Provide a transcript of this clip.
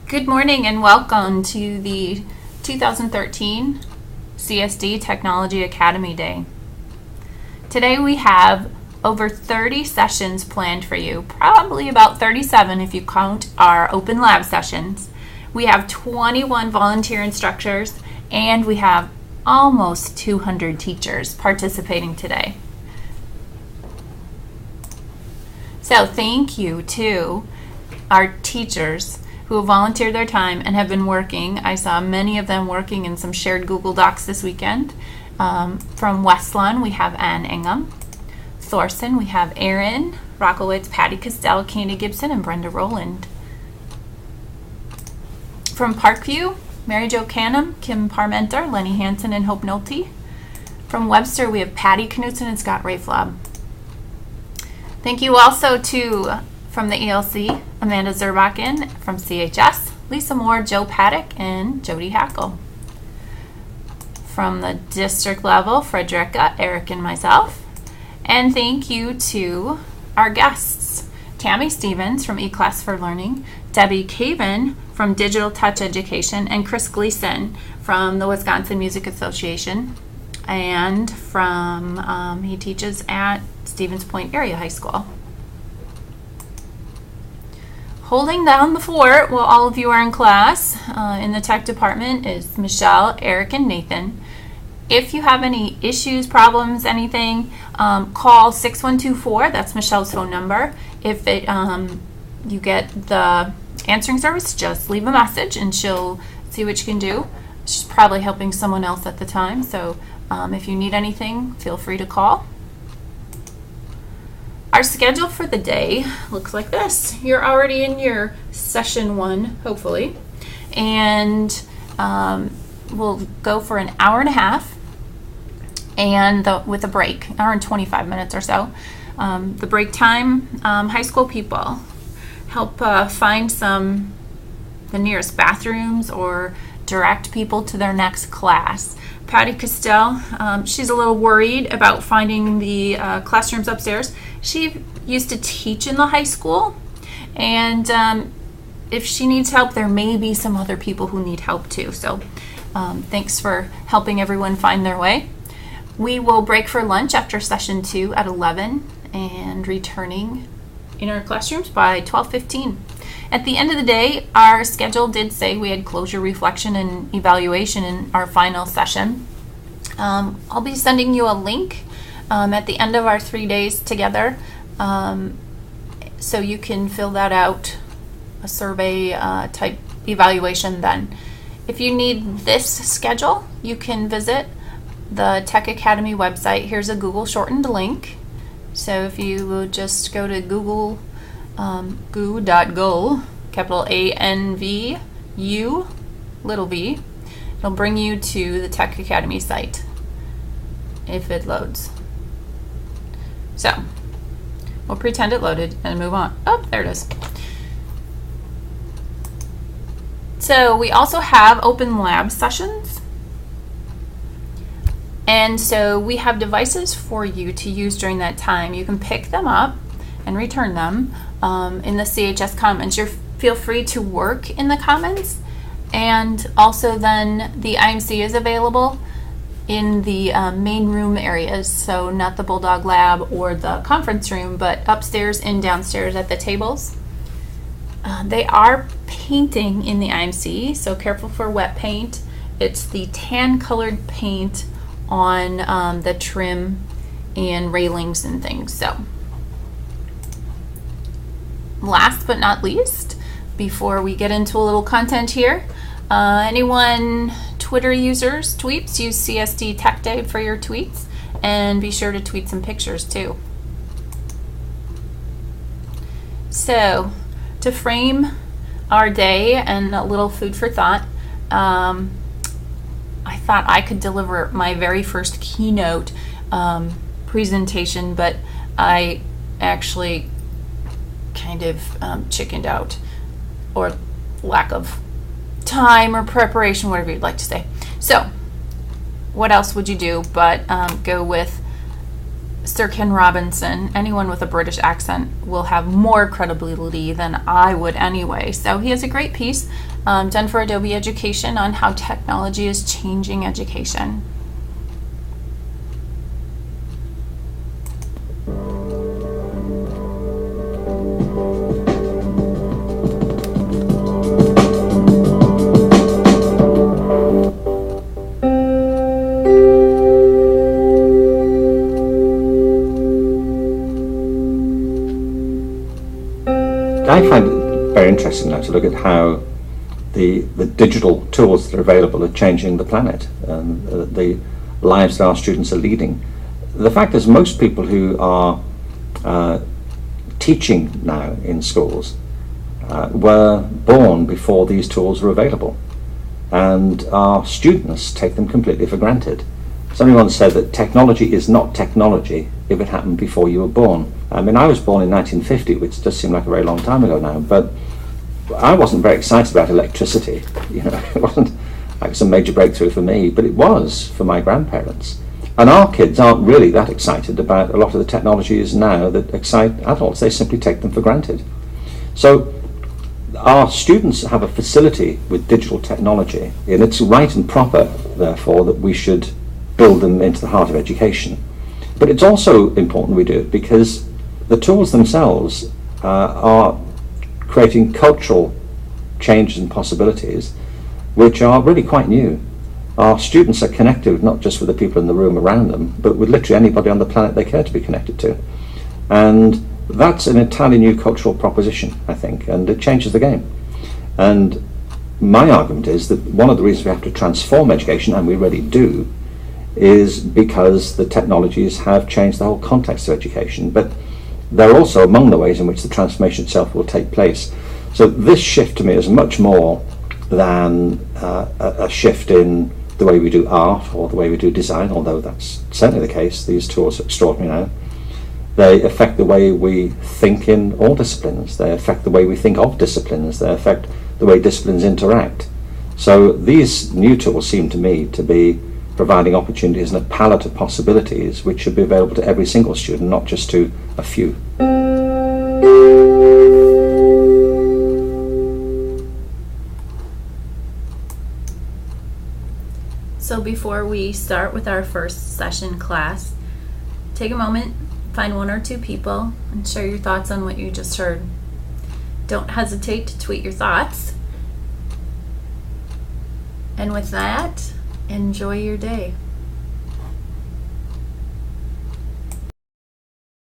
Good morning and welcome to the 2013 CSD Technology Academy Day. Today we have over 30 sessions planned for you, probably about 37 if you count our open lab sessions. We have 21 volunteer instructors and we have almost 200 teachers participating today. So thank you to our teachers who have volunteered their time and have been working. I saw many of them working in some shared Google Docs this weekend. From Westlawn, we have Ann Ingham. Thorson, we have Erin Rockowitz, Patty Castell, Candy Gibson, and Brenda Rowland. From Parkview, Mary Jo Canham, Kim Parmenter, Lenny Hansen, and Hope Nolte. From Webster, we have Patty Knutson and Scott Rayflob. Thank you also to from the ELC, Amanda Zerbakken. From CHS, Lisa Moore, Joe Paddock, and Jody Hackle. From the district level, Frederica, Eric, and myself. And thank you to our guests, Tammy Stevens from eClass for Learning, Debbie Caven from Digital Touch Education, and Chris Gleason from the Wisconsin Music Association, and from he teaches at Stevens Point Area High School. Holding down the fort while all of you are in class in the tech department is Michelle, Eric, and Nathan. If you have any issues, problems, anything, call 6124. That's Michelle's phone number. If you get the answering service, just leave a message and she'll see what you can do. She's probably helping someone else at the time, so if you need anything, feel free to call. Our schedule for the day looks like this. You're already in your session 1, hopefully, and we'll go for an hour and a half, and with a break, hour and 25 minutes or so. The break time, high school people, help find the nearest bathrooms or direct people to their next class. Patty Castell, she's a little worried about finding the classrooms upstairs. She used to teach in the high school, and if she needs help, there may be some other people who need help too. So thanks for helping everyone find their way. We will break for lunch after session 2 at 11 and returning in our classrooms by 12:15. At the end of the day, our schedule did say we had closure, reflection, and evaluation in our final session. I'll be sending you a link at the end of our 3 days together, so you can fill that out, a survey type evaluation then. If you need this schedule, you can visit the Tech Academy website. Here's a Google shortened link. So if you will just go to Google, goo.go, capital ANVU, little v, it'll bring you to the Tech Academy site if it loads. So we'll pretend it loaded and move on. Oh, there it is. So we also have open lab sessions. And so we have devices for you to use during that time. You can pick them up and return them in the CHS Commons. Feel free to work in the Commons, and also then the IMC is available in the main room areas, so not the Bulldog Lab or the conference room, but upstairs and downstairs at the tables. They are painting in the IMC, so careful for wet paint. It's the tan colored paint on the trim and railings and things. So last but not least, before we get into a little content here, anyone Twitter users, tweets, use CSD Tech Day for your tweets, and be sure to tweet some pictures too. So to frame our day and a little food for thought, I thought I could deliver my very first Keynote presentation, but I actually kind of chickened out, or lack of time or preparation, whatever you'd like to say. So what else would you do but go with Sir Ken Robinson, anyone with a British accent will have more credibility than I would anyway. So he has a great piece done for Adobe Education on how technology is changing education. I find it very interesting now to look at how the digital tools that are available are changing the planet and the lives that our students are leading. The fact is, most people who are teaching now in schools were born before these tools were available, and our students take them completely for granted. Somebody once said that technology is not technology if it happened before you were born. I mean, I was born in 1950, which does seem like a very long time ago now, but I wasn't very excited about electricity. You know, it wasn't like some major breakthrough for me, but it was for my grandparents. And our kids aren't really that excited about a lot of the technologies now that excite adults. They simply take them for granted. So our students have a facility with digital technology, and it's right and proper, therefore, that we should build them into the heart of education. But it's also important we do it because the tools themselves are creating cultural changes and possibilities which are really quite new. Our students are connected not just with the people in the room around them, but with literally anybody on the planet they care to be connected to. And that's an entirely new cultural proposition, I think, and it changes the game. And my argument is that one of the reasons we have to transform education, and we really do, is because the technologies have changed the whole context of education, but they're also among the ways in which the transformation itself will take place. So this shift to me is much more than a shift in the way we do art or the way we do design, although that's certainly the case. These tools are extraordinary now. They affect the way we think in all disciplines. They affect the way we think of disciplines. They affect the way disciplines interact. So these new tools seem to me to be providing opportunities and a palette of possibilities which should be available to every single student, not just to a few. So before we start with our first session class, take a moment, find one or two people, and share your thoughts on what you just heard. Don't hesitate to tweet your thoughts. And with that, enjoy your day.